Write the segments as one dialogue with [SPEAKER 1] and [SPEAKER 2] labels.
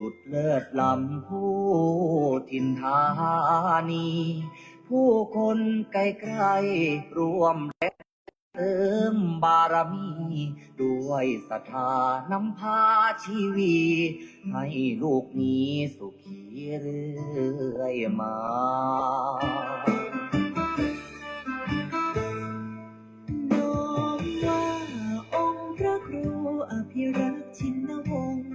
[SPEAKER 1] สุดเลิศล้ำผู้ถิ่นธานีผู้คนไกลไกลรวมและเติมบารมีด้วยศรัทธานำพาชีวีให้ลูกนี้สุขีเรื่อยมา
[SPEAKER 2] น้อมว่าองค์พระครูอภิรักษ์ชินวงศ์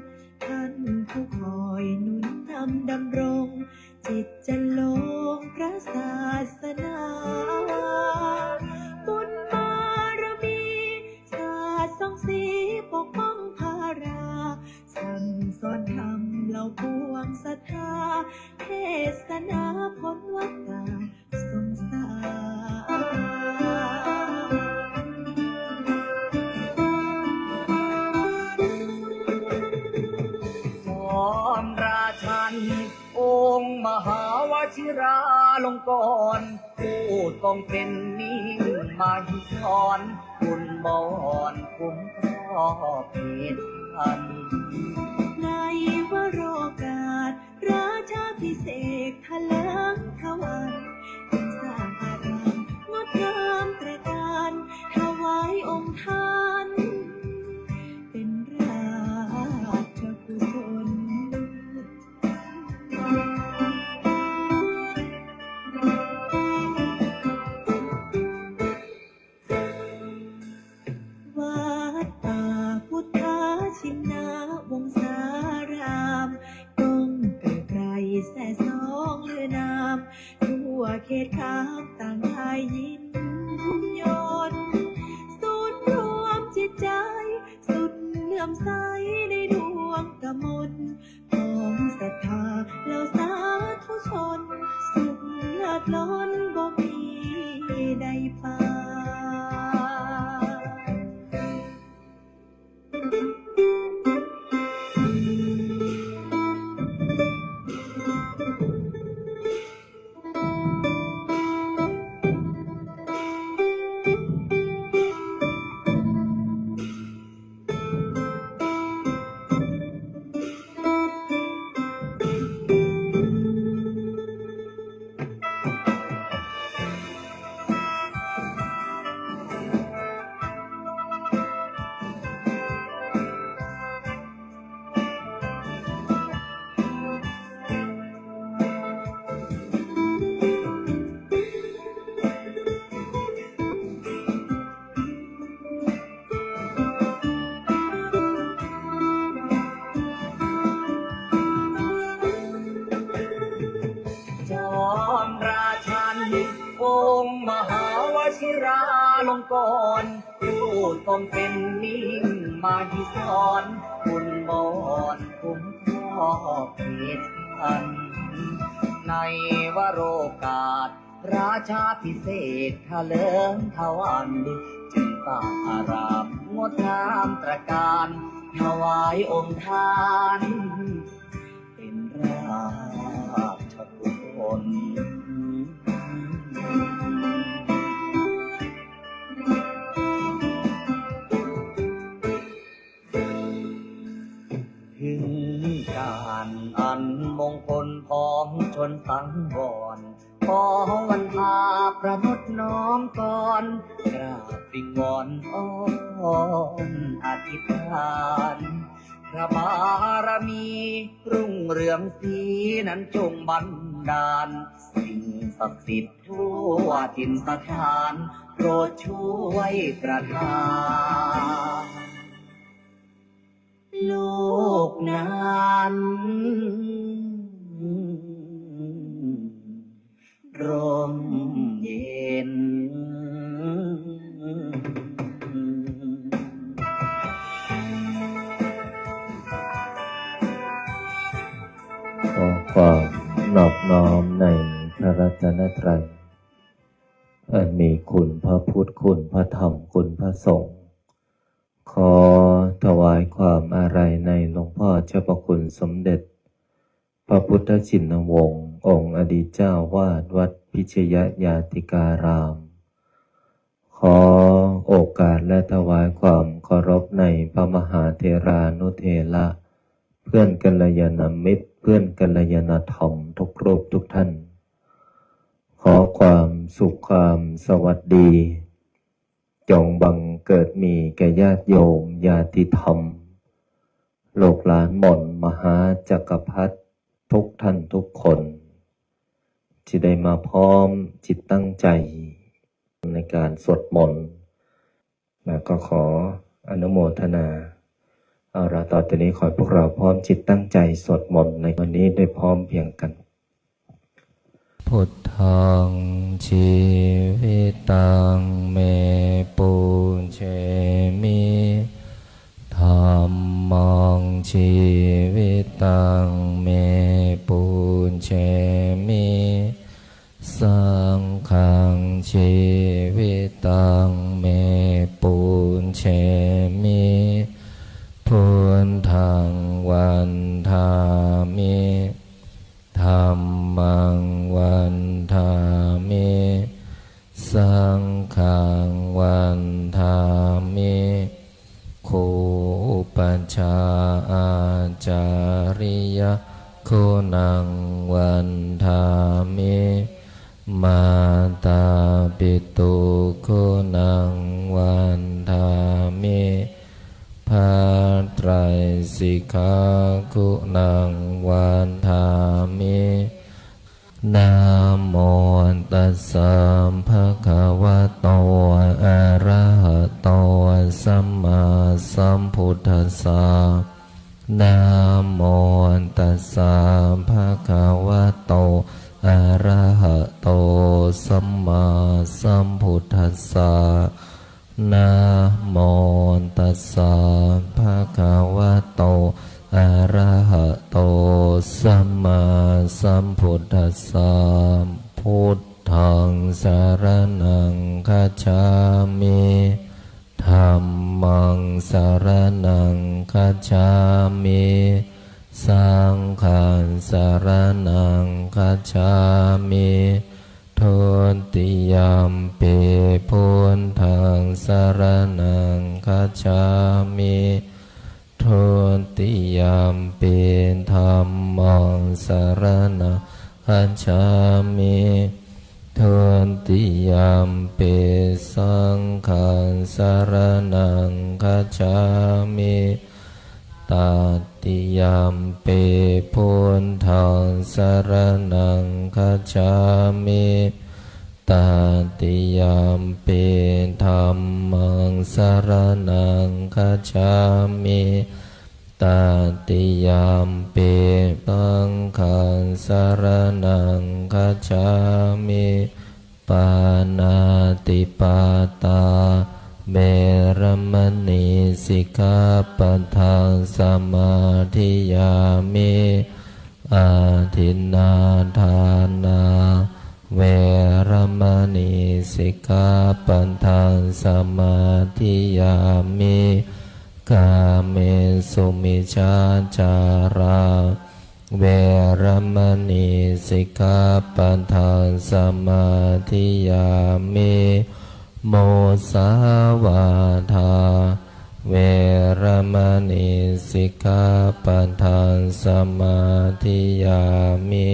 [SPEAKER 2] ท่านผู้คอยหนุนนำดำรง จิตจะลงพระศาสนาบุญบารมีศาสตร์ส่องสีปกป้องภาราสั่งสอนธรรมเหล่าปวงศรัทธาเทศนาพ้นวัฏฏะสงสาร
[SPEAKER 1] จอมราชันองค์มหาวชิราลงกรณ์ผู้ทรงเป็นนิ่งมาหิสอนคุณบอนคุ้มครอบเหตุพัน
[SPEAKER 2] ในวโรกาสราชาพิเศษทะเลิงทวันสร้างอารามงดงามตระการถวายองค์ท่านเป็นราชกุศลวัดป่าพุทธชินาวงศารามก้องไกลไกลแส่สองเลือนามทั่วเขตขามต่างทายยินยนต์ศูนย์รวมจิตใจสุดเลื่อมใสในดวงกมลของศรัทธาเหล่าสาธุชนสุขเลิศล้นบ่มีใดปาน
[SPEAKER 1] จอมราชันองค์มหาวชิราลงกรณ์ผู้ทรงเป็นนิ่งมาหิสอนคุณบอนคุ้มครอบเหตุพันในวโรกาสราชาพิเศษทะเลิงทวันจึงสร้างอารามงดงามตระการถวายองค์ท่านเป็นราชกุศลถึงการอันมงคลของชนสังวรขอวันพาประนุษน้อมก่อนกราบวิงวอนอ้อนอธิษฐานพระบารมีรุ่งเรืองสีนั้นจงบันดาลสิ่งศักดิ์สิทธิ์ทั่วถิ่นสถานโปรดช่วยประทานโลกนั้นร่มเย็น
[SPEAKER 3] ขอความนอบน้อมในพระรัตนตรัยอันมีคุณพระพุทธคุณพระธรรมคุณพระสงฆ์ขอถวายความอาลัยในหลวงพ่อเจ้าประคุณสมเด็จพระพุทธชินวงศ์องค์อดีตเจ้าวาดวัดพิชยญาติการาม ขอโอกาสและถวายความเคารพในพระมหาเถรานุเถระ เพื่อนกัลยาณมิตรเพื่อนกัลยาณธรรมทุกรูปทุกท่านขอความสุขความสวัสดีจงบังเกิดมีแก่ญาติโยมญาติธรรมโลกหลานหม่นมหาจักรพรรดิทุกท่านทุกคนที่ได้มาพร้อมจิตตั้งใจในการสวดมนต์และก็ขออนุโมทนาเอาละต่อจากนี้ขอให้พวกเราพร้อมจิตตั้งใจสวดมนต์ในวันนี้ได้พร้อมเพรียงกันพุทธังชีวิตังเมปุเชมิธัมมังชีวิตังเมปุเชมิสังฆังชีวิตังเมปุเชมิพุทธังวันทามิธัมมังวันทามิสังฆังวันทามิคูปัญชาอาจาริยคุณังวันทามิมาตาปิตุคุณังวันทามิภาไตรสิกขาคุณังวันทามินะโมตัสสะภะคะวะโตอะระหะโตสัมมาสัมพุทธัสสะนะโมตัสสะภะคะวะโตอะระหะโตสัมมาสัมพุทธัสสะนะโมตัสสะภะคะวะโตอะระหะโตสัมมาสัมพุทธัสสะพุทธังสรณังคัจฉามิธัมมังสรณังคัจฉามิสังฆังสรณังคัจฉามิทุติยมปิพุทธังสรณังคัจฉามิทุติยมปิธัมมังสรณังคัจฉามิทุติยมปิสังฆังสรณังคัจฉามิตติยมปิพุทธังสรณังคัจฉามิตติยมปิธัมมังสรณังคัจฉามิตติยมปิสังฆังสรณังคัจฉามิปานาติปาตาเบรมณีสิกขาปัฏฐานสมาธิยามิอาทินนาทานาเวรมณีสิกขาปัฏฐานสมาธิยามิกาเมสุมิจฉาจาราเวรมณีสิกขาปัฏฐานสมาธิยามิโมสาวาทาเวรมณีสิกขาปัฏฐานสมาธิยามิ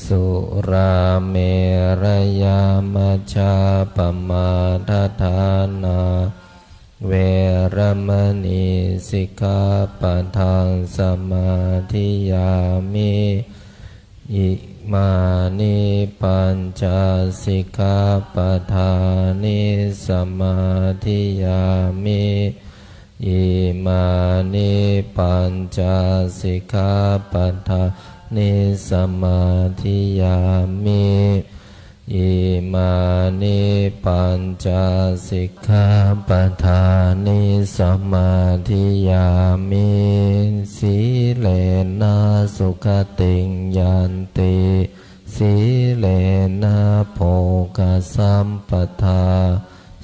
[SPEAKER 3] สุราเมรยามัชฌาปมาทฐานาเวรมณีสิกขาปัฏฐานสมาธิยามิอิมานิปัญจสิกขาปัฏฐานิสมาธิยามิอิมานิปัญจสิกขาปัฏฐานิสมาธิยามิอิมานิปัญจสิกขาปัฏฐานิสมาธิยามิสีเลนะสุขติงยันติสีเลนะโภคสัมปทา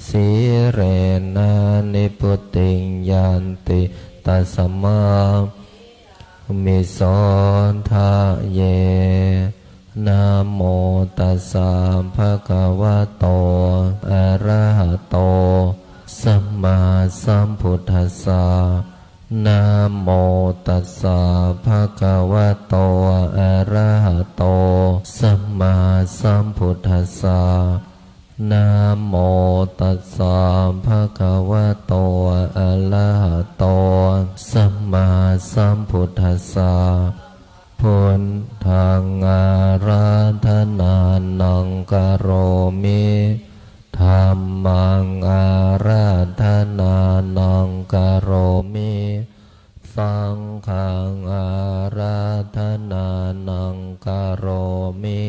[SPEAKER 3] สีเรนะนิพุติงยันติตัสมามิโสทะเยนะโมตัสสะภะคะวะโตอะระหะโตสัมมาสัมพุทธัสสะ นะโมตัสสะภะคะวะโตอะระหะโตสัมมาสัมพุทธัสสะนะโมตัสสะภะคะวะโตอะระหะโตสัมมาสัมพุทธัสสะพุทธังอาราธนานังกโรมิธัมมังอาราธนานังกโรมิสังฆังอาราธนานังกโรมิ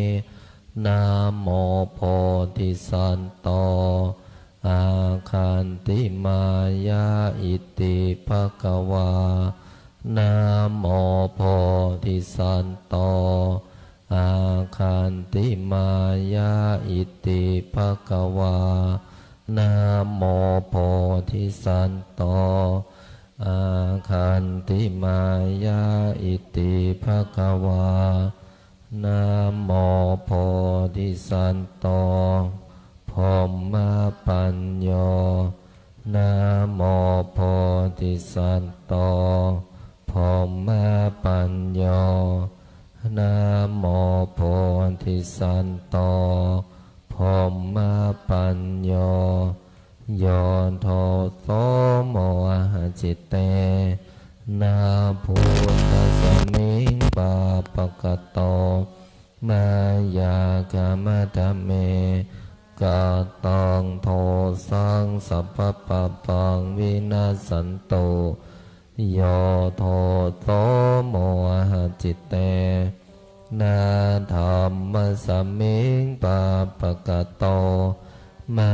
[SPEAKER 3] นะโมโพธิสัตโตอาคันติมายาอิติภควานะโมโพธิสัตโตอาคันติมายาอิติภควานะโมโพธิสัตโตอาคันติมายาอิติภควานะโมโพธิสัตโตพรหมปัญโยนะโมโพธิสัตโตพรหมปัญโยนะโมโพธิสัตโตพรหมปัญโยโยโทโสโมหะจิตเตนะพุทธสมิงปาปะกะโตมายากามะทะเมกะตังโทสังสัพพะปะปังวินาสันโตโยโทโสโมหะจิตเตนะธัมมะสมิงปาปะกะโตมา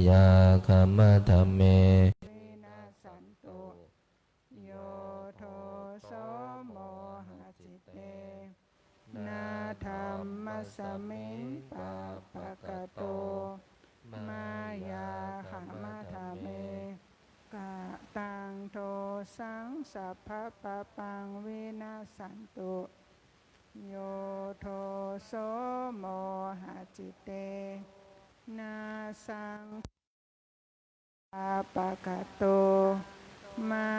[SPEAKER 3] ยากามะทะเม
[SPEAKER 4] วินาสันตุโยโทโสโมหะจิตเตนาธัมมะสมิงปะปะกะโตมายาขามะทะเมกะตังโทสังสัพพะปะปังวินาสันตุโยโทโสโมหะจิตเตนาสังปะปะกะโตมา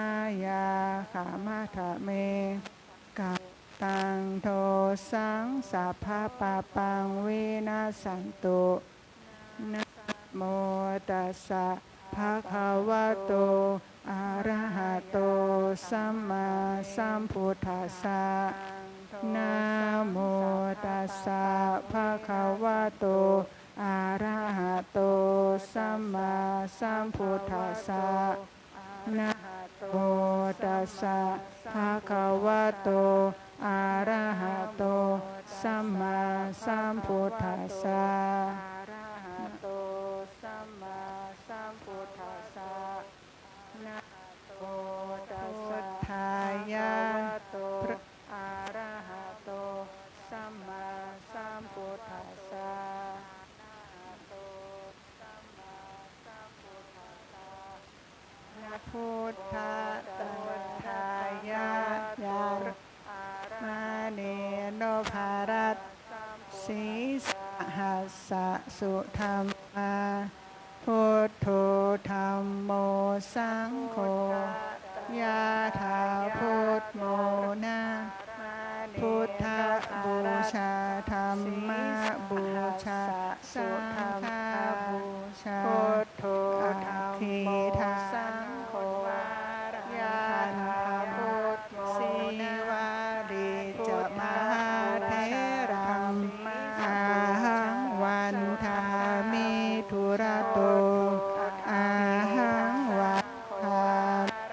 [SPEAKER 4] ยาขามะทะเมกะตังโทสังสัพพะปะปังวินาสันตุนะโมตัสสะภะคะวะโตอะระหะโตสัมมาสัมพุทธัสสะนะโมตัสสะภะคะวะโตอะระหะโตสัมมาสัมพุทธัสสะนะโมตัสสะภะคะวะโตอะระหะโตสัมมาสัมพุทธัสสะอะระหะโตสัมมาสัมพุทธัสสะนะโมตัสสะทายะโตอะระหะโตสัมมาสัมพุทธัสสะนะพุทธะทายะยานมาเนโนภารัตสีสหัสสะสุธรรมาพุทโธธัมโมสังโฆยะถาพุทโมนะพุทธบูชาธรรมบูชาสังฆบูชาพุทโธธัมโมสังโฆยะถาพุทโมนะวาริจมหาเถรังอาหังวันทามิธุระโตอาหังวันทา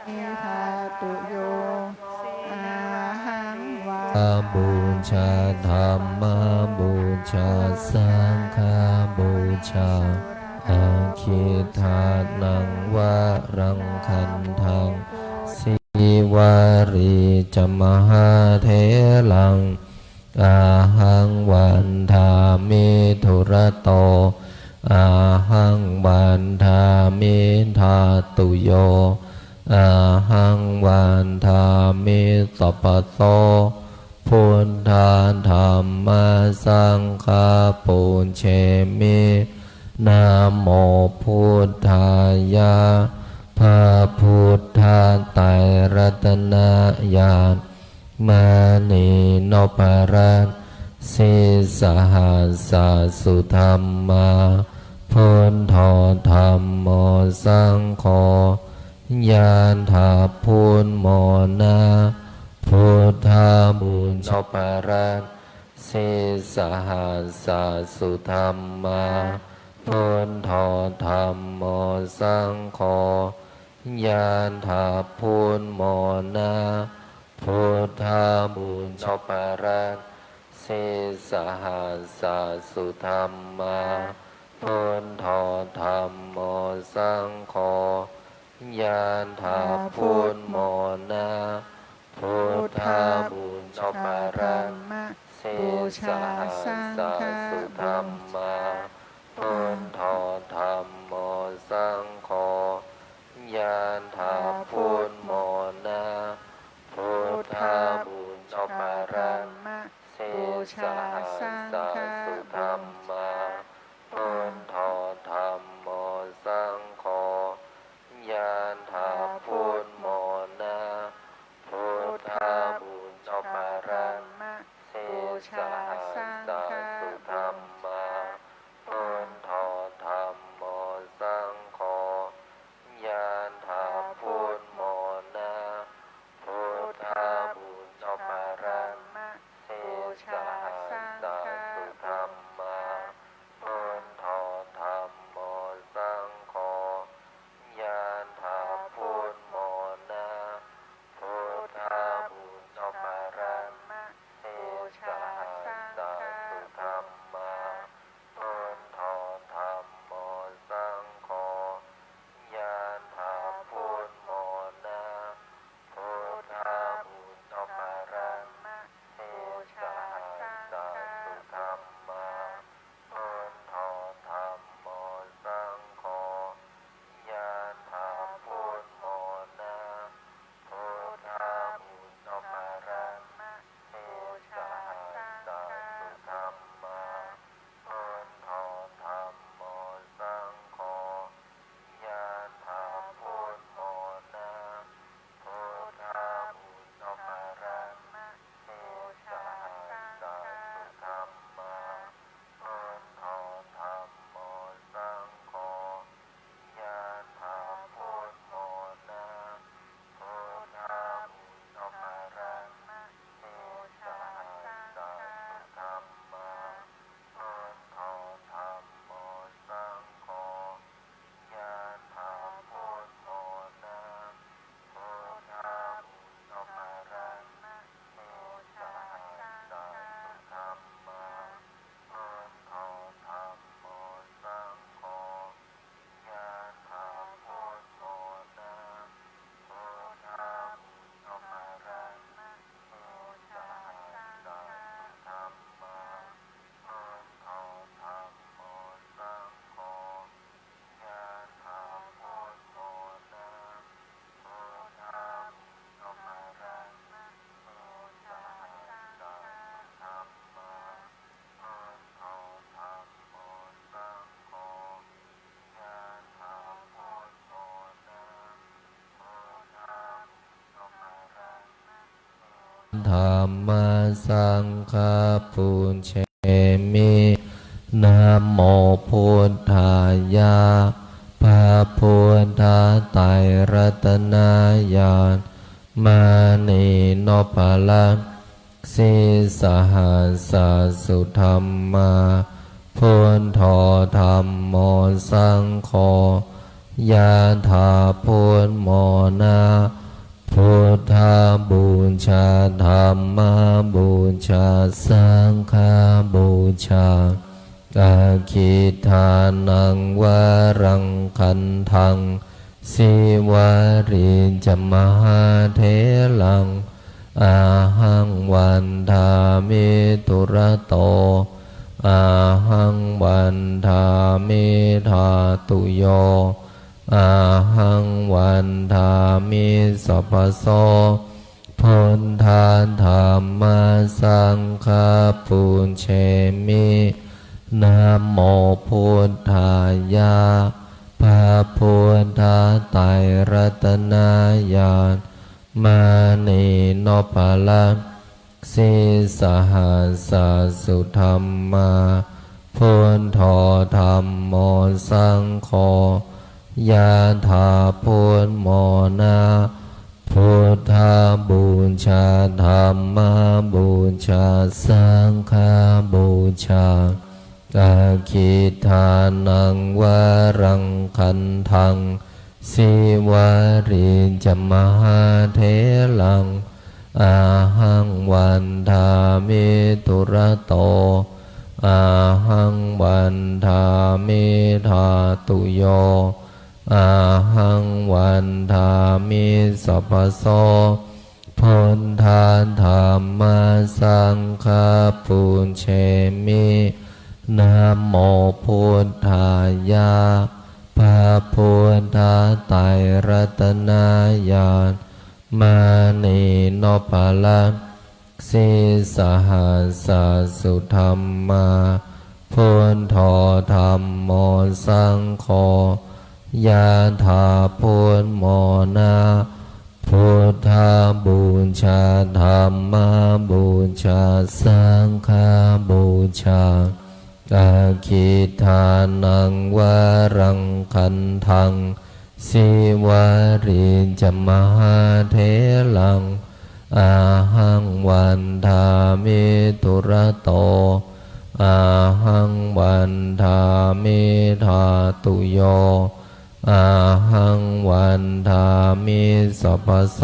[SPEAKER 4] มิธาตุโยอาหังวัน
[SPEAKER 3] บูชาธรรมบูชาสังฆบูชาอาคิทานังวะรังคันทังสิวารีจมหาเถลังอาหังวันทามิธุระโตอาหังวันทามิธาตุโยอาหังวันทามิสัพพะโสพุทธาธรรมสังฆาปุญเชมินะโมพุทธายะพระพุทธไตรรัต ปรัตสิสหัสสะสุธรรมาพุทโธธัมโมสังโฆยานถาพุทโมนาพุทธาบุญนปรัตสิสหัสสะสุธรรมาพุทโธธัมโมสังโฆยานถาพุทโมนาพุทธาบุญนปรัตสิสหัสสะสุธรรมาพุทโธธัมโมสังโฆยานถาพุทโมนาพุทธาบุญนปรัตสิสหัสสะสุธรรมาพุทโธธัมโมสังโฆยานถาพุทโมนาพุทธาบุญนปรัตสิสหัสสะสุธรรมาพุทโธธัมโมสังโฆยานถาพุทโมนาพุทธาบุญนปรัตสิสหัสสะสุธรรมาพุทโธธัมโมสังโฆยานถาพุทโมนาพุทธาบุญนปรัตสิสหัสสะสุธรรมาพุทโธธัมโมสังโฆยานถาพุทโมนาพุทธาบุญนปรัตสิสหัสสะสุธรรมาพุทโธธัมโมสังโฆยานถาพุทโมนาพุทธาบุญนปรัตสิสหัสสะสุธรรมาพุทโธธัมโมสังโฆยานถาพุทโมนาพุทธาบุญนปรัตสิสหัสสะสุธรรมาพุทโธธัมโมสังโฆยานถาพุทโมนาพุทธาบุญนปรัตสิสหัสสะสุธรรมาพุทโธธัมโมสังโฆยานถาพุทโมนาพุทธาบุญนปรัตสิสหัสสะสุธรรมาพุทโธธัมโมสังโฆยานถาพุทโมนาพุทธาบุญนปรัตสิสหัสสะสุธรรมาพุทโธธัมโมสังโฆยานถาพุทโมนาพุทธาบุญนปรัตสิสหัสสะสุธรรมาพุทโธธัมโมสังโฆยานถาพุทโมนาพุทธาบุญนปรัตสิสหัสสะสุธรรมาพุทโธธัมโมสังโฆยานถาพุทโมนาพุทธาบุญนปรัตธรรมสังฆปุญเชมินะโมพุทธายะพระพุทธไตรรัตนญาณมานีนพลังสิสหัสสะสุธรรมาพุทโธธัมโมสังโฆยะถาพุทโมนาพุทธาบูชาธัมมาบูชาสังฆาบูชาอาคิทานังวรังคันทังสิวาริจมหาเถลังอาหังวันทามิตุระโตอาหังวันทามิธาตุโยอาหังวันทามิสัพพโสพุทธาธัมมาสังฆปุญเชมินะโมพุทธายะพระพุทธไตรรัตนญาณมานีนพลัง ส สิสหัสสุธรรมาพุทโธธัมโมสังโฆยะถาพุทโมนะพุทธบูชาธัมมบูชาสังฆบูชาอาคิทานังวรังคันทังสิวาริจมหาเถลังอาหังวันทามิตุระโตอาหังวันทามิธาตุโยอาหังวันทามิสัพพโสพุทธาธัมมาสังฆาปุญเชมินะโมพุทธายะพระพุทธไตรรัตนญาณมานีโนภาลังสิสหัสสุธรรมาพุทโธธัมโมสังโฆยะถาพุทโมนะพุทธบูชาธัมมบูชาสังฆบูชาอาคิทานังวรังคันทังสิวาริจมหาเถลังอาหังวันทามิตุระโตอาหังวันทามิธาตุโยอาหังวันทามิสัพพโส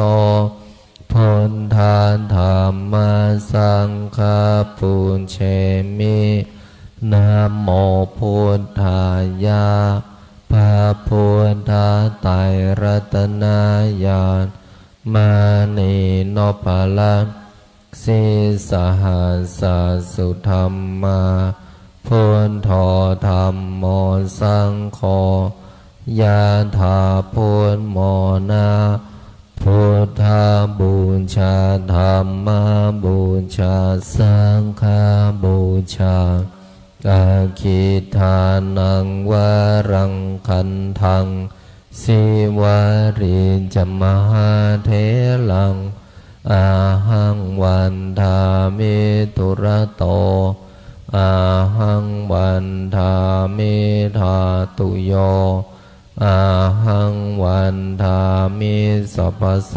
[SPEAKER 3] พุทธาธัมมาสังฆาปุญเชมินะโมพุทธายะพระพุทธไตรรัตนญาณมานีโนภาลังสิสหัสสุธรรมาพุทโธธัมโมสังโฆยะถาพุทโมนะพุทธบูชาธัมมบูชาสังฆบูชาอาคิทานังวรังคันทังสิวาริจมหาเถลังอาหังวันทามิตุระโตอาหังวันทามิธาตุโยอาหังวันทามิสัพพโส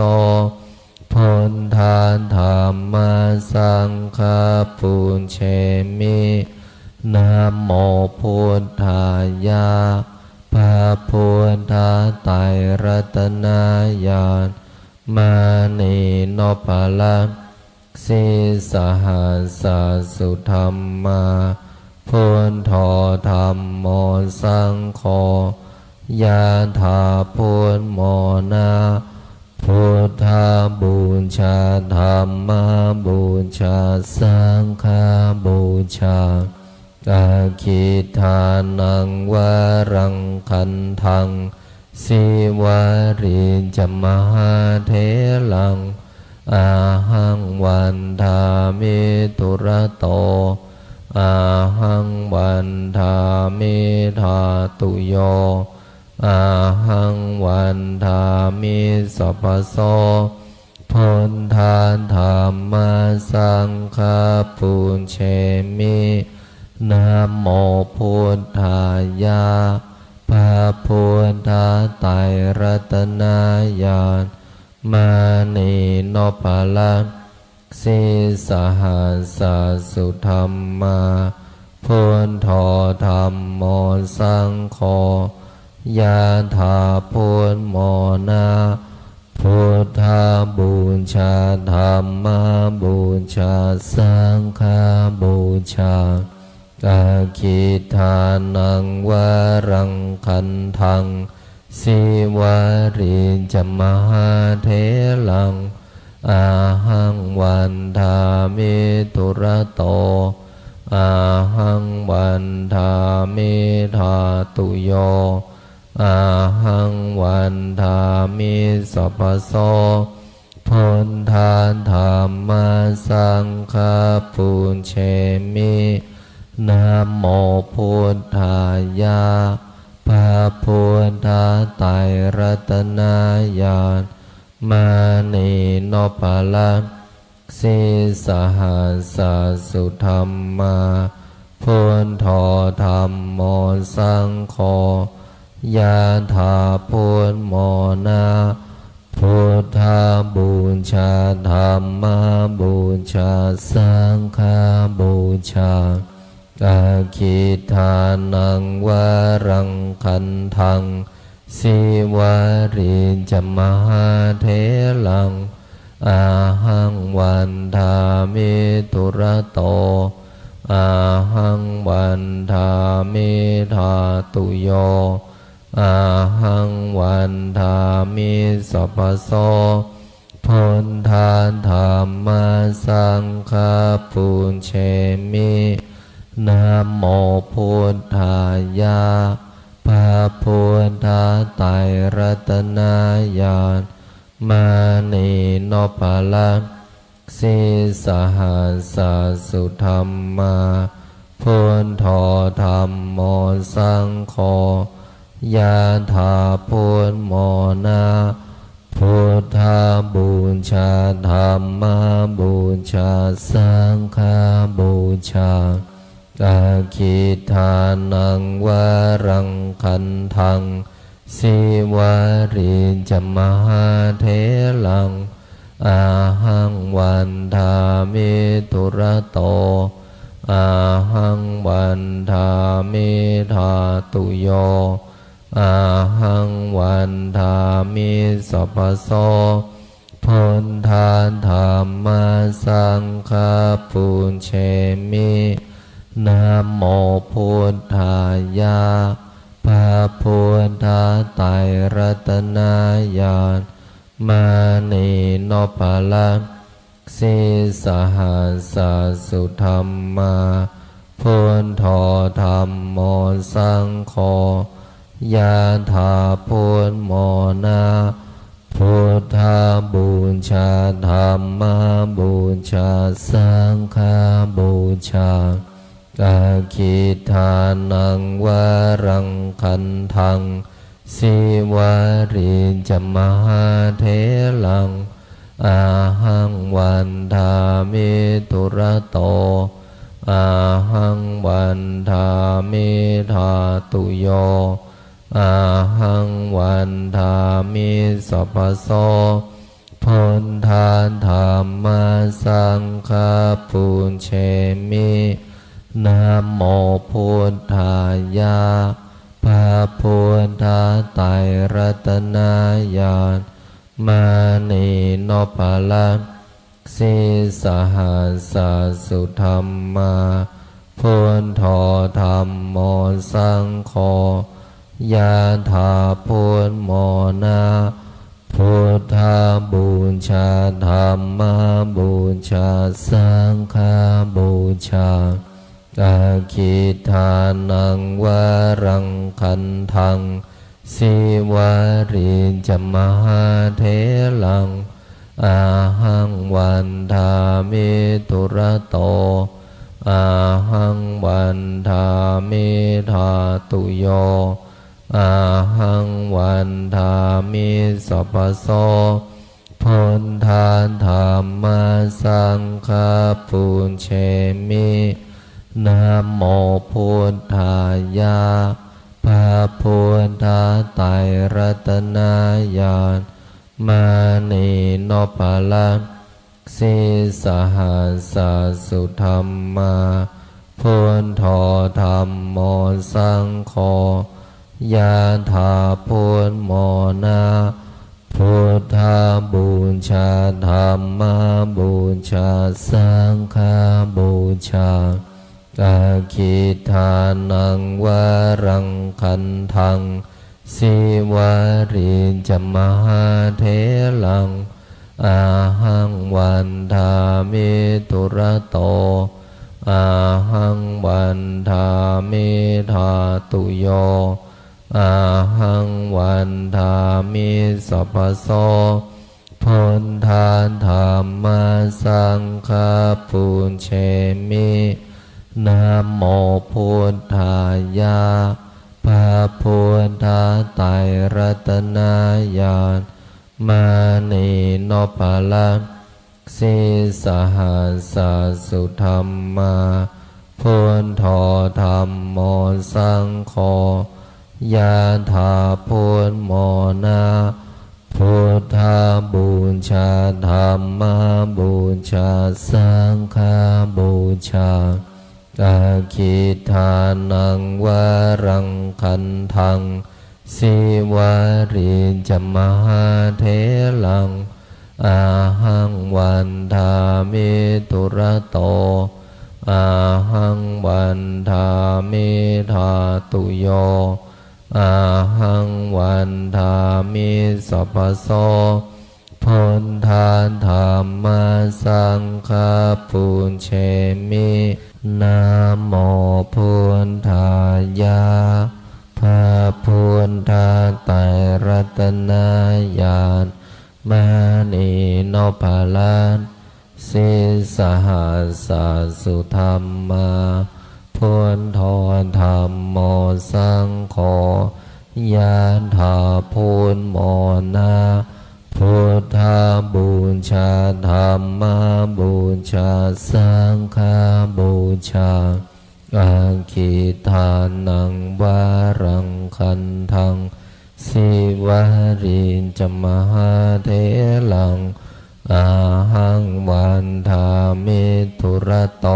[SPEAKER 3] พุทธาธัมมาสังฆาปุญเชมินะโมพุทธายะพระพุทธไตรรัตนญาณมานีโนภาลังสิสหัสสุธรรมาพุทโธธัมโมสังโฆยะถาพุทโมนะพุทธบูชาธัมมบูชาสังฆบูชาอาคิทานังวรังคันทังสิวาริจมหาเถลังอาหังวันทามิตุระโตอาหังวันทามิธาตุโยอาหังวันทามิสัพพโสพุทธาธัมมาสังฆาปุญเชมินะโมพุทธายะพระพุทธไตรรัตนญาณมานีโนภาลังสิสหัสสุธรรมาพุทโธธัมโมสังโฆยะถาพุทโมนะพุทธบูชาธัมมบูชาสังฆบูชาอาคิทานังวรังคันทังสิวาริจมหาเถลังอาหังวันทามิตุระโตอาหังวันทามิธาตุโยอาหังวันทามิสัพพโสพุทธาธัมมาสังฆาปุญเชมินะโมพุทธายะพระพุทธไตรรัตนญาณมานีโนภาลัง สิสหัสสุธรรมาพุทโธธัมโมสังโฆยะถาพุทโมนะพุทธบูชาธัมมบูชาสังฆบูชาอาคิทานังวรังคันทังสิวาริจมหาเถลังอาหังวันทามิตุระโตอาหังวันทามิธาตุโยอาหังวันทามิสัพพโสพุทธาธัมมาสังฆาปุญเชมินะโมพุทธายะพระพุทธไตรรัตนญาณมานีโนภลังสิสหัสสุธรรมาพุทโธธัมโมสังโฆยะถาพุทโมนะพุทธบูชาธัมมบูชาสังฆบูชาอาคิทานังวรังคันทังสิวาริจมหาเถลังอาหังวันทามิตุระโตอาหังวันทามิธาตุโยอาหังวันทามิสัพพโสพุทธาธัมมาสังฆาปุญเชมินะโมพุทธายะพระพุทธไตรรัตนญาณมานีโนภลังสิสหัสสุธรรมาพุทโธธัมโมสังโฆยะถาพุทโมนะพุทธบูชาธัมมบูชาสังฆบูชาอาคิทานังวรังคันทังสิวาริจมหาเถลังอาหังวันทามิตุระโตอาหังวันทามิธาตุโยอาหังวันทามิสัพพโสพุทธาธัมมาสังฆาปุญเชมินะโมพุทธายะพระพุทธไตรรัตนญาณมานีโนภลังสิสหัสสุธรรมาพุทโธธัมโมสังโฆยะถาพุทโมนะพุทธบูชาธัมมบูชาสังฆบูชาอาคิทานังวรังคันทังสิวาริจมหาเถลังอาหังวันทามิตุระโตอาหังวันทามิธาตุโยอาหังวันทามิสัพพโสพุทธาธัมมาสังฆาปุญเชมินะโมพุทธายะพระพุทธไตรรัตนญาณมานีโนภลังสิสหัสสุธรรมาพุทโธธัมโมสังโฆยะถาพุทโมนะพุทธบูชาธัมมบูชาสังฆบูชาอาคิทานังวรังคันทังสิวาริจมหาเถลังอาหังวันทามิตุระโตอาหังวันทามิธาตุโยอาหังวันทามิสัพพโสพุทธาธัมมาสังฆาปุญเชมินะโมพุทธายะพระพุทธไตรรัตนญาณมานีโนภลัง สิสหัสสะสุธรรมาพุทโธธัมโมสังโฆยะถาพุทโมนาพุทธาบูชาธัมมาบูชาสังฆาบูชาอาคิทานังวารังคันทังสิวาริจมหาเถลังอาหังวันทามิตุระโตอาหังวันทามิธาตุโยอาหังวันทามิสัพพโสพุทธาธัมมาสังฆาปุญเชมินะโมพุทธายะพระพุทธไตรรัตนญาณมณีนพลันสิสหัสสะสุธรรมาพุทโธธัมโมสังโฆยะถาพุทโมนาพุทธาบูชาธัมมาบูชาสังฆาบูชาอาคิทานังวารังคันทังสิวาริจมหาเถลังอาหังวันทามิทุระโต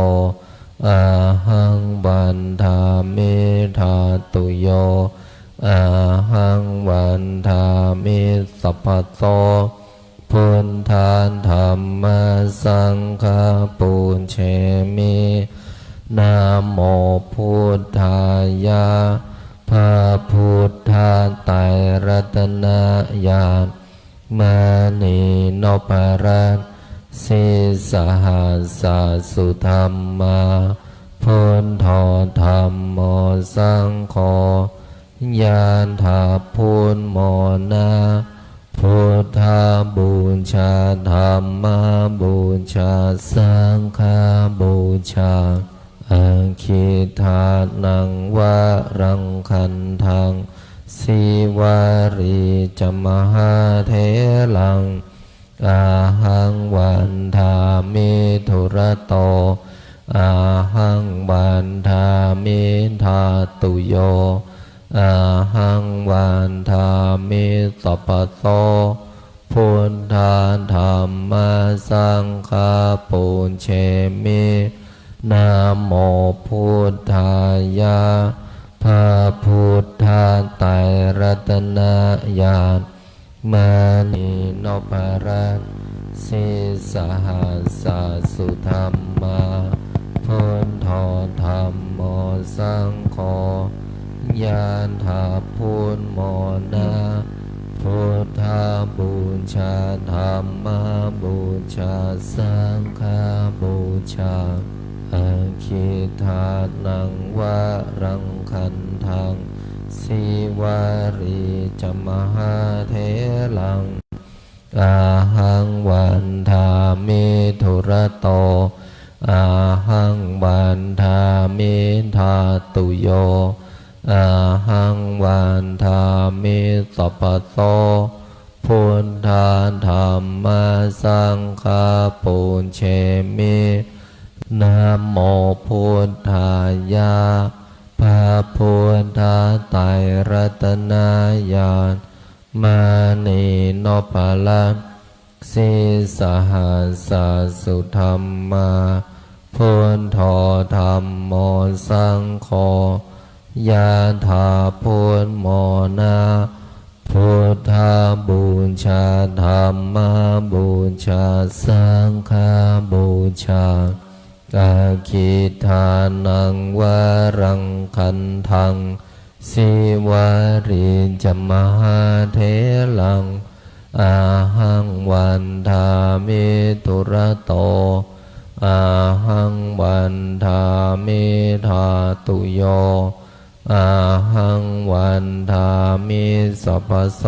[SPEAKER 3] อาหังวันทามิธาตุโยอาหังวันทามิสัพพโสพุทธาธัมมาสังฆาปุญเชมินะโมพุทธายะพระพุทธไตรรัตนญาณมณีนพรัตน์สิสหัสสะสุธรรมาพุทโธธัมโมสังโฆยะถาพุทโมนาพุทธาบูชาธัมมาบูชาสังฆาบูชาอาคิทานังวารังคันทังสิวาริจมหาเถลังอาหังวันทามิทุระโตอาหังวันทามิธาตุโยอาหังวันทามิสัพพโสพุทธาธัมมาสังฆาปุญเชมินะโมพุทธายะพระพุทธไตรรัตนญาณมณีนพรัตน์สิสหัสสะสุธรรมาพุทโธธัมโมสังโฆยะถาพุทโมนาพุทธาบูชาธัมมาบูชาสังฆาบูชาอาคิทานังวารังคันทังสิวาริจมหาเถลังอาหังวันทามิทุระโตอาหังวันทามิธาตุโยอาหังวันทามิสัพพโสพุทธาธัมมาสังฆาปุญเชมินะโมพุทธายะพระพุทธไตรรัตนญาณมณีนพลันสิสหัสสะสุธรรมาพุทโธธัมโมสังโฆยะถาพุทโมนาพุทธาบูชาธัมมาบูชาสังฆาบูชาอาคิทานังวารังคันทังสิวาริจมหาเถลังอาหังวันทามิทุระโตอาหังวันทามิธาตุโยอาหังวันทามิสัพพโส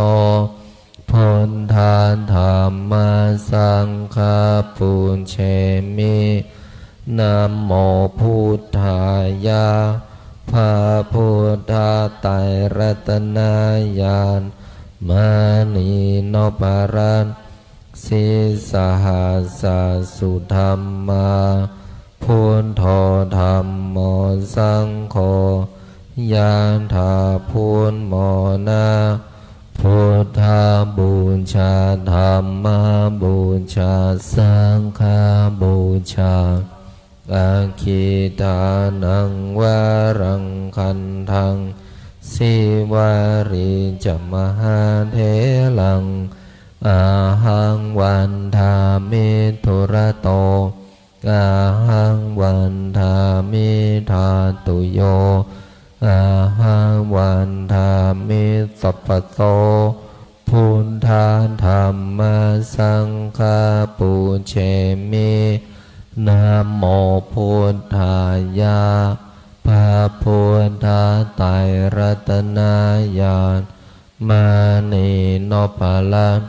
[SPEAKER 3] พุทธาธัมมาสังฆาปุญเชมินะโมพุทธายะพระพุทธไตรรัตนญาณมณีนพรัตน์ สิสหัสสุธรรมาพุทโธธัมโมสังโฆยะถาพุทโมนะพุทธาบูชาธัมมาบูชาสังฆาบูชาอาคิทานังวารังคันทังสิวาริจมหาเถลังอาหังวันทามิทุระโตอาหังวันทามิธาตุโยอาหังวันทามิสัพพโสพุทธาธัมมาสังฆาปุเชมินะโมพุทธายะพระพุทธไตรรัตนญาณมานีโนภลัง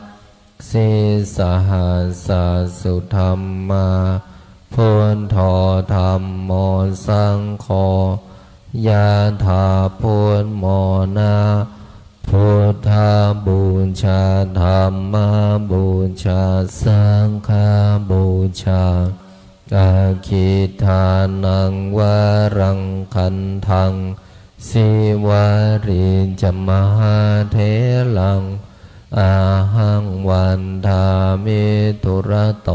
[SPEAKER 3] สิสหัสสุธรรมาพุทโธธัมโมสังโฆยะถาพุทโมนะพุทธาบูชาธัมมาบูชาสังฆาบูชาอาคิทานังวารังคันทังสิวาริจมหาเถลังอาหังวันทามิทุระโต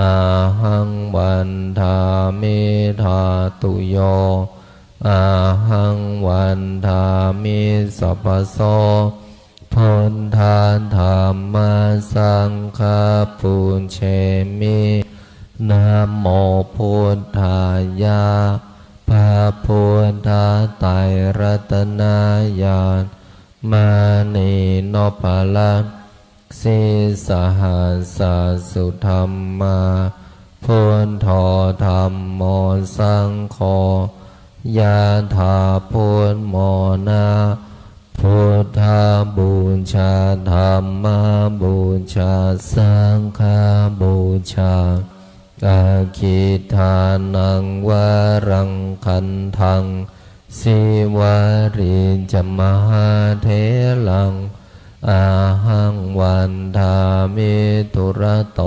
[SPEAKER 3] อาหังวันทามิธาตุโยอาหังวันทามิสัพพโสพุทธาธัมมาสังฆาปุเชมินะโมพุทธายะพระพุทธไตรรัตนญาณมานีโนภลังสิสหัสสุธรรมาพุทโธธัมโมสังโฆยะถาพุทโมนะพุทธาบูชาธัมมาบูชาสังฆาบูชาอาคิทานังวารังคันทังสิวาริจมหาเถลังอาหังวันทามิทุระโต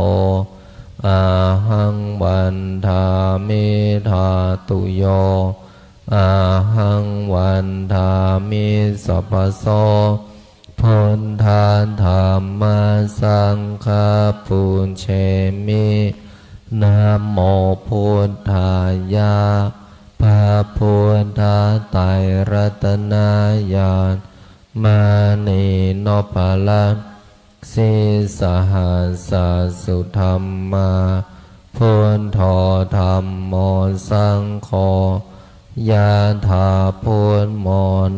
[SPEAKER 3] อาหังวันทามิธาตุโยอาหังวันทามิสัพพโสพุทธาธัมมาสังฆาปุเชมินะโมพุทธายะพระพุทธไตรรัตนญาณมานีโนภลังสิสหัสสุธรรมาพุทโธธัมโมสังโฆยะถาพุทโม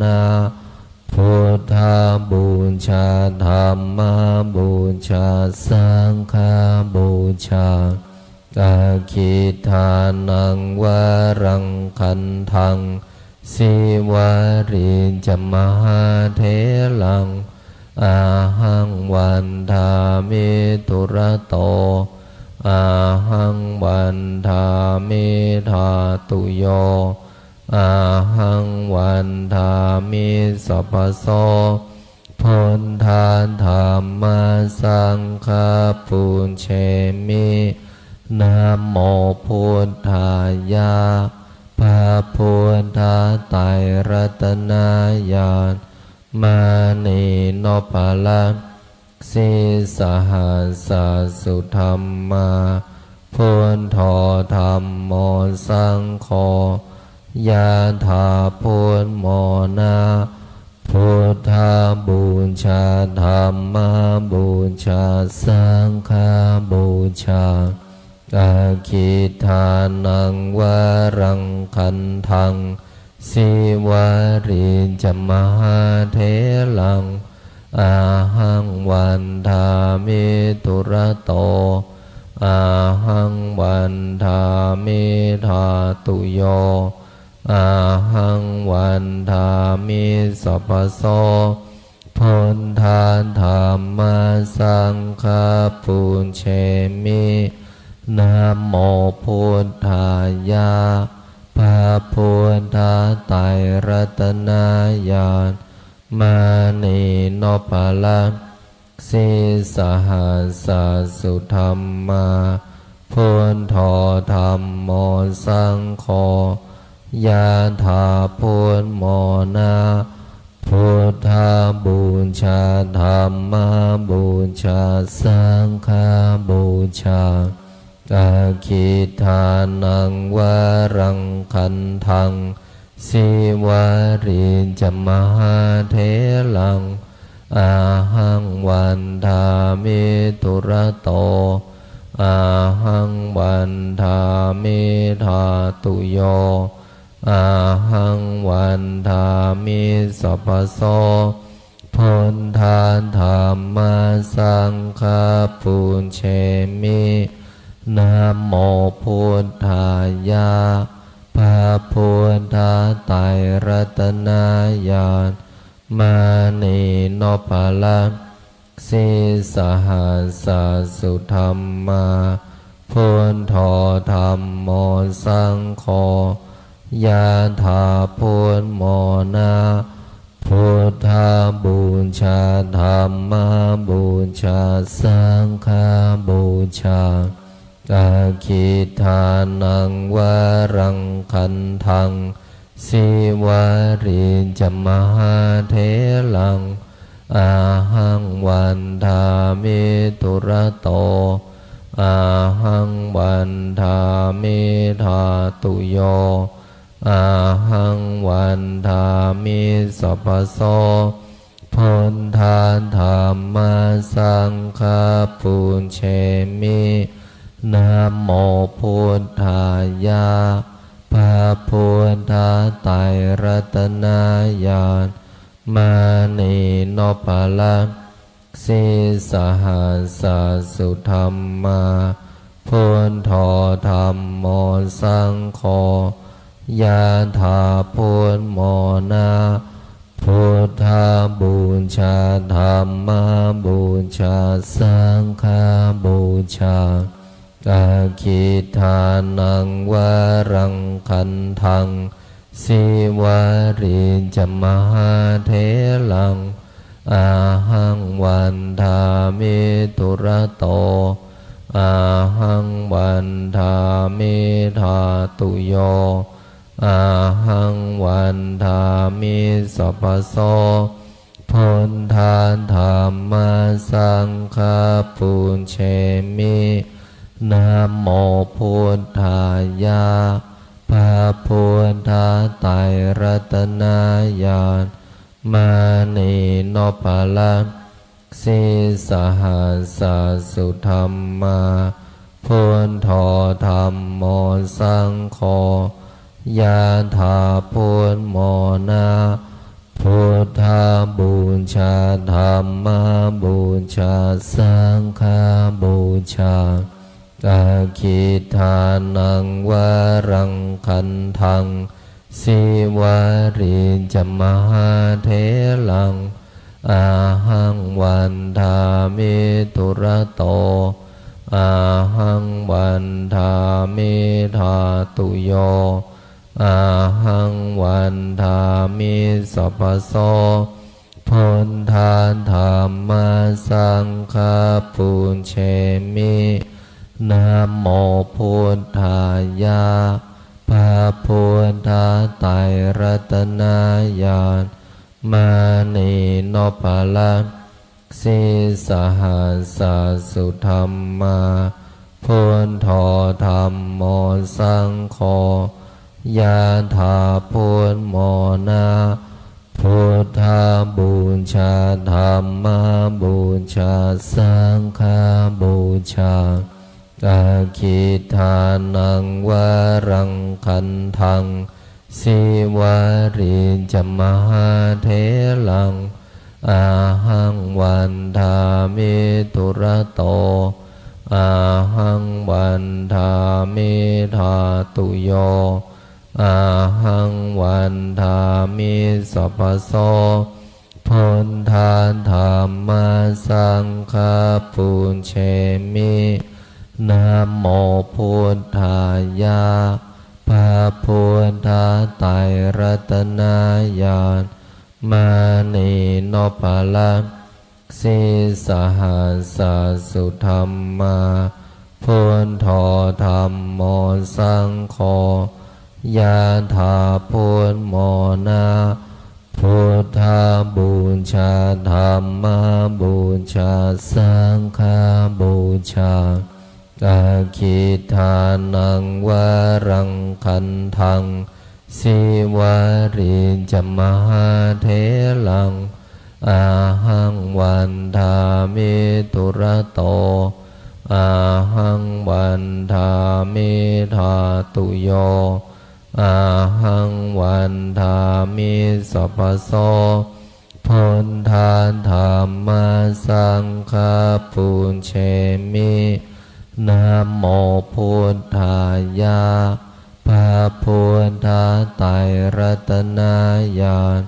[SPEAKER 3] นะพุทธาบูชาธัมมาบูชาสังฆาบูชาอาคิทานังวารังคันทังสิวาริจมหาเถลังอาหังวันทามิทุระโตอาหังวันทามิธาตุโยอาหังวันทามิสัพพโสพุทธาธัมมาสังฆาปุเชมินะโมพุทธายะพระพุทธไตรรัตนญาณมานีโนภลังสิสหัสสุธรรมาพุทโธธัมโมสังโฆยะถาพุทโมนะพุทธาบูชาธัมมาบูชาสังฆาบูชาอาคิทานังวารังคันทังสิวาริจมหาเถลังอาหังวันทามิทุระโตอาหังวันทามิธาตุโยอาหังวันทามิสัพพโสพุทธาธัมมาสังฆาปุเชมินะโมพุทธายะพระพุทธไตรรัตนญาณมานีโนภลัง สิสหัสสสุธรรมาพุทโธธัมโมสังโฆยะถาพุทโมนะพุทธบูชาธัมมบูชาสังฆบูชาอาคิทานังวรังคันทังสิวาริจมหาเถลังอาหังวันทามิตุระโตอาหังวันทามิธาตุโยอาหังวันทามิสัพพโสพุทธาธัมมาสังฆาปุญเชมินะโมพุทธายะพระพุทธไตรรัตนญาณมานีโนภลังสิสหัสสสุธรรมาพุทโธธัมโมสังโฆยะถาพุทโมนะพุทธบูชาธัมมบูชาสังฆบูชาอาคิทานังวรังคันทังสิวาริจมหาเถลังอาหังวันทามิตุระโตอาหังวันทามิธาตุโยอาหังวันทามิสัพพโสพุทธาธัมมาสังฆาปุญเชมินะโมพุทธายะพระพุทธไตรรัตนญาณมานีโนภลังสิสหัสสสุธรรมาพุทโธธัมโมสังโฆยะถาพุทโมนะพุทธบูชาธัมมบูชาสังฆบูชาอาคิทานังวรังคันทังสิวาริจมหาเถลังอาหังวันทามิตุระโตอาหังวันทามิธาตุโยอาหังวันทามิสัพพโสพุทธาธัมมาสังฆาปุญเชมินะโมพุทธายะพระพุทธไตรรัตนญาณมานีโนภลังสิสหัสสสุธรรมาพุทโธธัมโมสังโฆยะถาพุทโมนะพุทธบูชาธัมมบูชาสังฆบูชาอาคิทานังวรังคันทังสิวาริจมหาเถลังอาหังวันทามิตุระโตอาหังวันทามิธาตุโยอาหังวันทามิสัพพโสพุทธาธัมมาสังฆาปุญเชมินะโมพุทธายะพระพุทธไตรรัตนญาณมานีโนภลังสิสหัสสสุธรรมาพุทโธธัมโมสังโฆยะถาพุทโมนะพุทธบูชาธัมมบูชาสังฆบูชาอาคิทานังวรังคันทังสิวาริจมหาเถลังอาหังวันทามิตุระโตอาหังวันทามิธาตุโยอาหังวันทามิสัพพโสพุทธาธัมมาสังฆาปุญเชมินะโมพุทธายะพระพุทธไตรรัตนญาณมานีโนภลัง สิสหัสสุธรรมาพุทโธธัมโมสังโฆยะถาพุทโมนาพุทธาบูชาธัมมาบูชาสังฆาบูชาอาคิทานังวารังคันทังสิวาริจมหาเถลังอาหังวันทามิตุระโตอาหังวันทามิธาตุโยอาหังวันทามิสัพพโสพุทธาธัมมาสังฆาปุญเชมินะโมพุทธายะพระพุทธไตรรัตนญาณ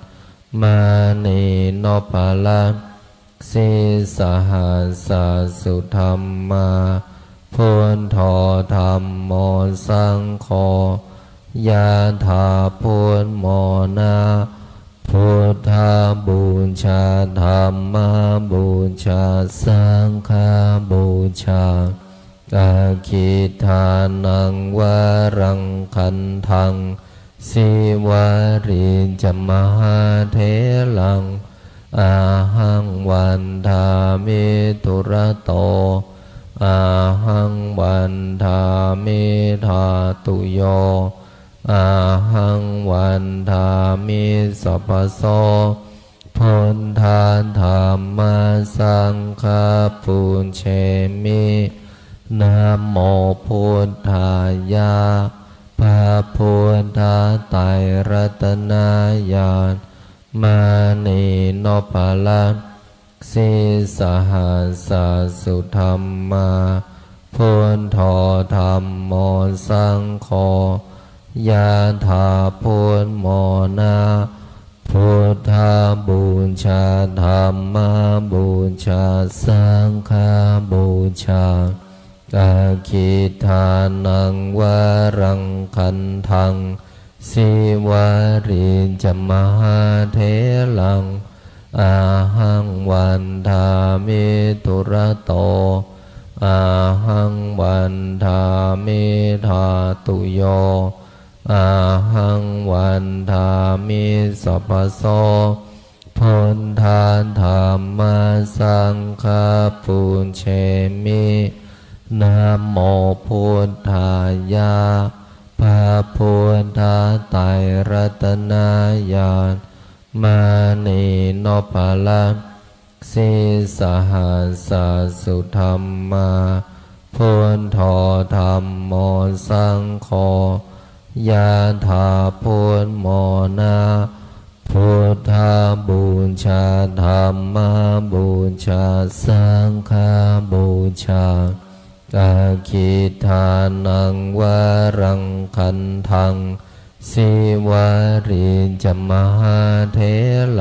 [SPEAKER 3] มานีโนภลังสิสหัสสุธรรมาพุทโธธัมโมสังโฆยะถาพุทโมนาพุทธาบูชาธัมมาบูชาสังฆาบูชาอาคิทานังวารังคันทังสิวาริจมหาเถลังอาหังวันทามิตุระโตอาหังวันทามิธาตุโยอาหังวันทามิสัพพโสพุทธาธัมมาสังฆาปุญเชมินะโมพุทธายะพระพุทธไตรรัตนญาณมานีโนภลังสิสหัสสุธรรมาพุทโธธัมโมสังโฆยะถาพุทโมนาพุทธาบูชาธัมมาบูชาสังฆาบูชาอาคิทานังวารังคันทังสิวาริจมหาเถลังอาหังวันทามิตุระโตอาหังวันทามิธาตุโยอาหังวันทามิสัพพโสพุทธาธัมมาสังฆาปุญเชมินะโมพุทธายะพระพุทธไตรรัตนญาณมานีโนภลังสิสหัสสุธรรมาพุทโธธัมโมสังโฆยะถาพุทโมนาพุทธาบูชาธัมมาบูชาสังฆาบูชาอาคิทานังวารังคันทังสิวาริจมหาเถ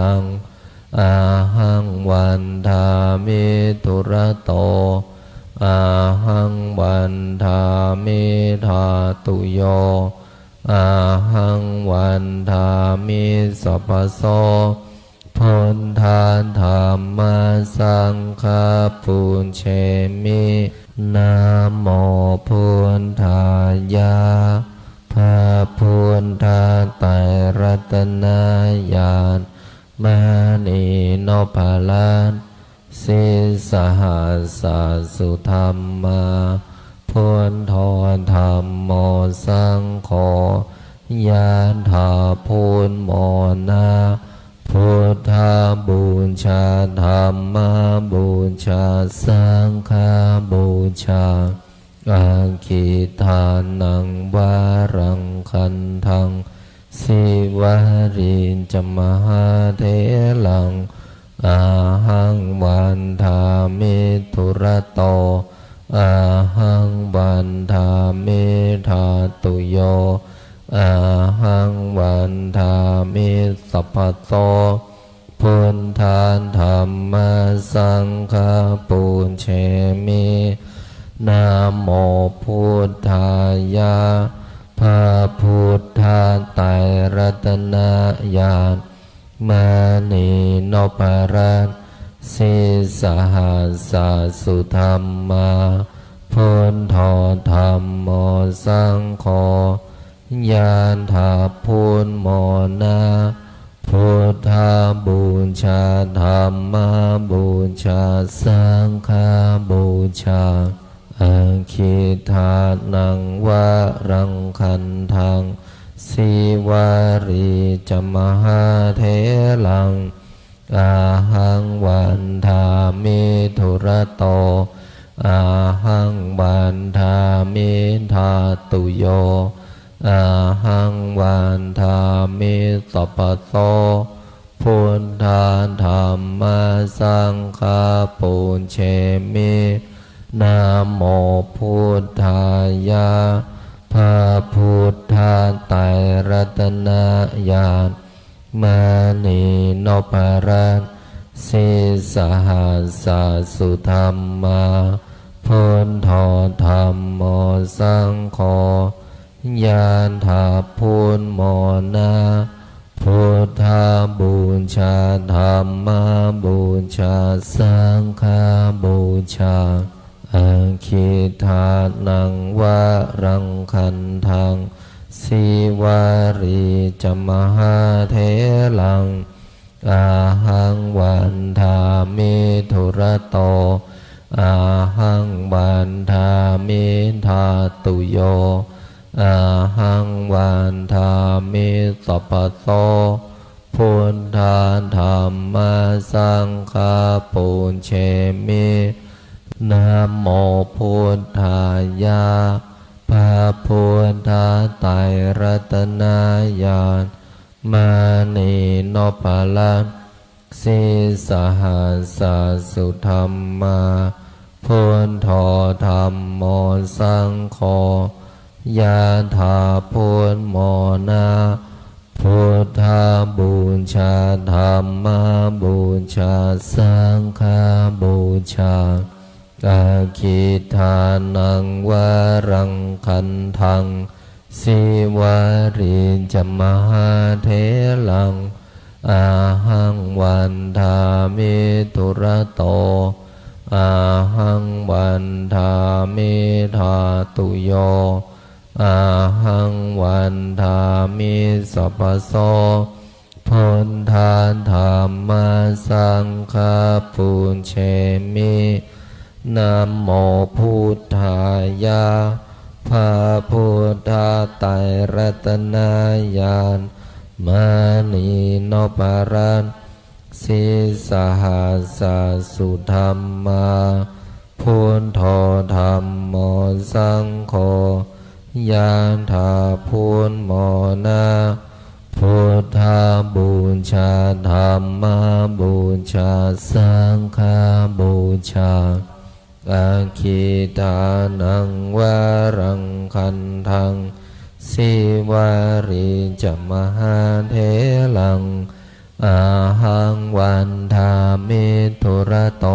[SPEAKER 3] ลังอาหังวันทามิตุระโตอาหังวันทามิธาตุโยอาหังวันทามิสัพพโสพุทธาธัมมาสังฆาปุญเชมินะโมพุทธายะพระพุทธไตรรัตนญาณมานีโนภลังสิสหัสสุธรรมาพุทโธธัมโมสังโฆยะถาพุทโมนาพุทธาบูชาธัมมาบูชาสังฆาบูชาอาคิทานังวารังคันทังสิวาริจมหาเถลังอาหังวันทามิตุระโตอาหังวันทามิธาตุโยอาหังวันทามิสัพพโสพุทธาธัมมาสังฆาปุญเชมินะโมพุทธายะพระพุทธไตรรัตนญาณมานีโนภลังสิส สัสสุธัมมาพุทโธธัมโมสังโฆยานถาพุทโมนาพุทธาบูชาธัมมาบูชาสังฆาบูชาอาคิทานังวะรังคันทังสิวารีจมหาเถลังอาหังวันทามิธุระโตอาหังวันทามิทาตุโยอาหังวันทามิสัพพโสพุทธาธัมมาสังฆาปุญเชมินะโมพุทธายะพระพุทธไตรรัตนญาณมานีนพรัตน์สิสหัสสสุธัมมาพุทโธธัมโมสังโฆยานถาพุทโมนาพุทธาบูชาธัมมาบูชาสังฆาบูชาอาคิทานังวะรังคันทังสิวารีจมหาเถลังอาหังวันทามิธุระโตอาหังวันทามิทาตุโยอาหังวันทามิสัพพโสพุทธาธัมมาสังฆาปุญเชมินะโมพุทธายะพระพุทธไตรรัตนญาณมานีนพรัตน์สิสหัสสสุธัมมาพุทโธธัมโมสังโฆยะถาพุทโมนาพุทธาบูชาธัมมาบูชาสังฆาบูชาอาคิทานังวะรังคันทังสิวารีจมหาเถลังอาหังวันทามิธุระโตอาหังวันทามิทาตุโยอาหังวันทามิสัพพโสพุทธาธัมมาสังฆาปุญเชมินะโมพุทธายะพระพุทธไตรรัตนญาณมานีนพรัตน์สิสหัสสสุธัมมาพุทโธธัมโมสังโฆยานถาพุทโมนาพุทธาบูชาธัมมาบูชาสังฆาบูชาอาคิทานังวะรังคันทังสิวารีจมหาเถลังอาหังวันทามิธุระโต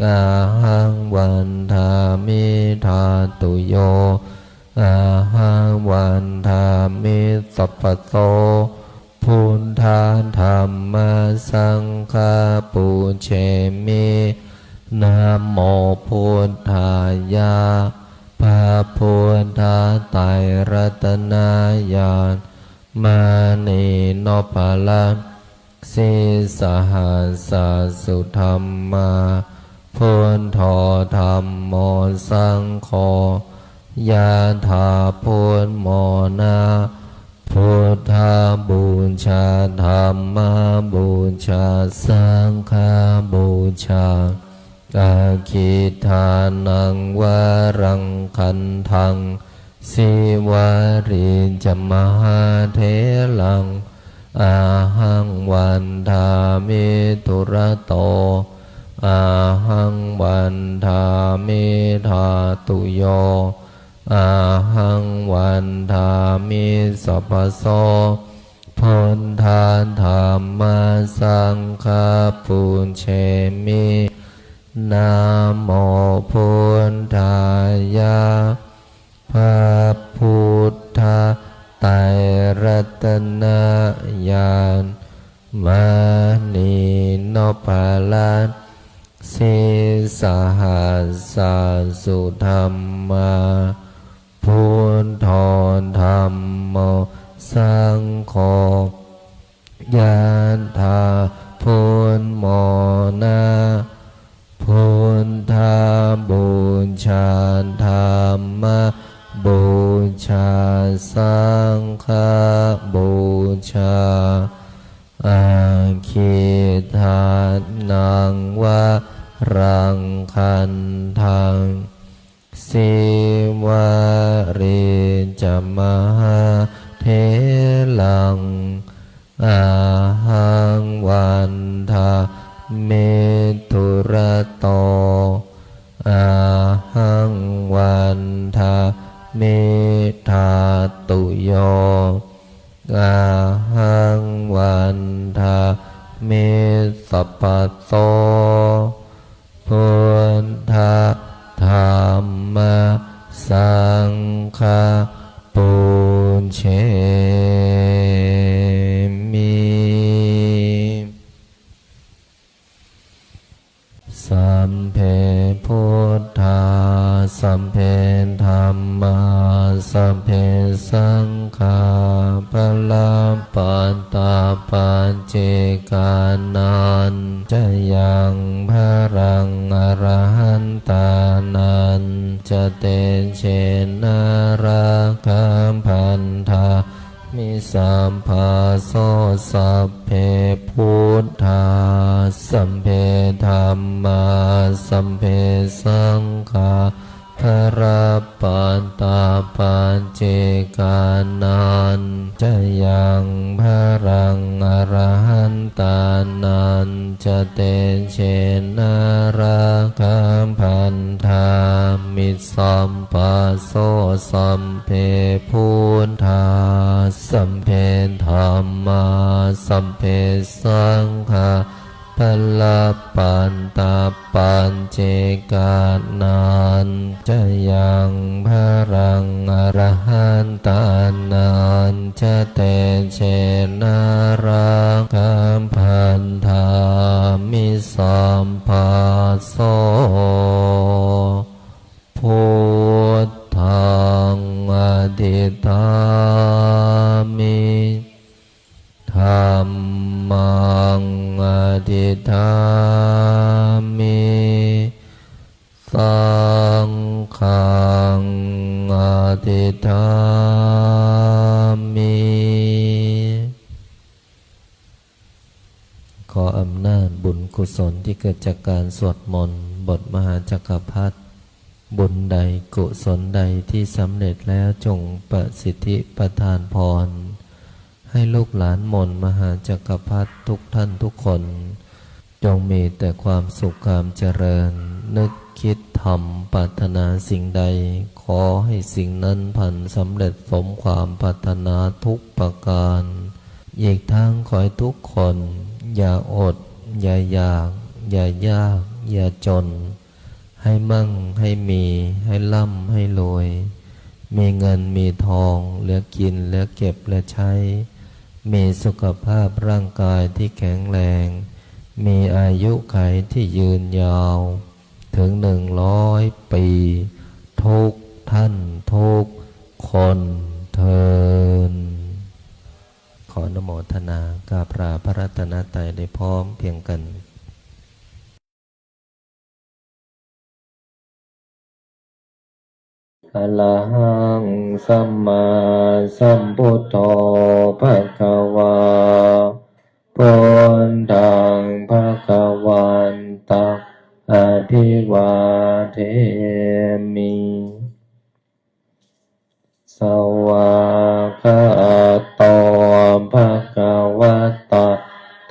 [SPEAKER 3] อาหังวันทามิทาตุโยอาหังวันทามิสัพพโสพุทธาธัมมาสังฆาปุญเชมินะโมพุทธายะพระพุทธไตรรัตนญาณมานีนพรัตน์สิสหัสสสุธัมมาพุทโธธัมโมสังโฆยะถาพุทโมนาพุทธาบูชาธัมมาบูชาสังฆาบูชาอาคิทานังวะรังคันทังสิวารีจมหาเถลังอาหังวันทามิธุระโตอาหังวันทามิทาตุโยอาหังวันทามิสัพพโสพุทธาธัมมาสังฆาปุญเชมินะโมพุทธายะพระพุทธไตรรัตนญาณมานีนพรัตน์ส สิสหัสสะสุธรรมาพุทโธธรรมโมสังโฆยะถาพุทโมนะพุทธาบูชาธรรมบูชาสังฆบูชาอาคิทานังวะรังคันทังสิวาริจมหาเทลังอาหังวันทาเมตุระโตอาหังวันทาเมธาตุโยอาหังวันทาเมสัพพโสพุทธธรรมสังฆปุญเชมิสัมเพพุทธาสัมเพธัมมาสัมเพสังฆาปะลาปัตตาปัจเจกานันจะยังพรังอรหันตานันจะเตเชนะราคัมพันธามิสัมภาโสสัพเพพุทธาสัมเพธัมมาสัมเพสังฆาภราปัตตาปัจเจกานันจะยังพรังอรหันตานันจะเตเชนะราคัมพันธามิสัมภาโสสัมเพพุทธาสัมเพธัมมาสัมเพสังฆาปะลาปันตาปัญเจกานันจะยังพรังอรหันตานันจะเตเชนะราคัมพันธามิสัมภาโสพุทธังอดิตามิธัมมังอดิตามิสังฆังอดิตามิขออำนาจบุญกุศลที่เกิดจากการสวดมนต์บทมหาจักรพรรดิบุญใดกุศลใดที่สำเร็จแล้วจงประสิทธิประทานพรให้ลูกหลานมนต์มหาจักรพรรดิทุกท่านทุกคนจงมีแต่ความสุขความเจริญนึกคิดทำปรารถนาสิ่งใดขอให้สิ่งนั้นพันสำเร็จสมความปรารถนาทุกประการอีกทั้งขอให้ทุกคนอย่าอดอย่าอยากอย่ายากอย่าจนให้มั่งให้มีให้ร่ำให้รวยมีเงินมีทองเหลือกินเหลือเก็บเหลือใช้มีสุขภาพร่างกายที่แข็งแรงมีอายุขัยที่ยืนยาวถึง100 ปีทุกท่านทุกคนเทินขอนโมทนากราบลาพระรัตนตรัยได้พร้อมเพียงกันอะระหังสัมมาสัมพุทโธภะคะวาพุทธังภะคะวันตังอะภิวาเทมิสวากขาโตภะคะวะตะ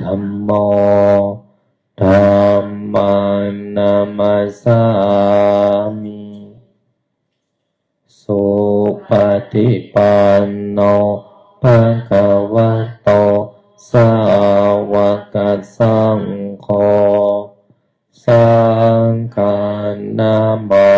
[SPEAKER 3] ธัมโมธัมมังนามัสสามิสุปฏิปันโนภะคะวะโตสาวกสังโฆสังฆนามา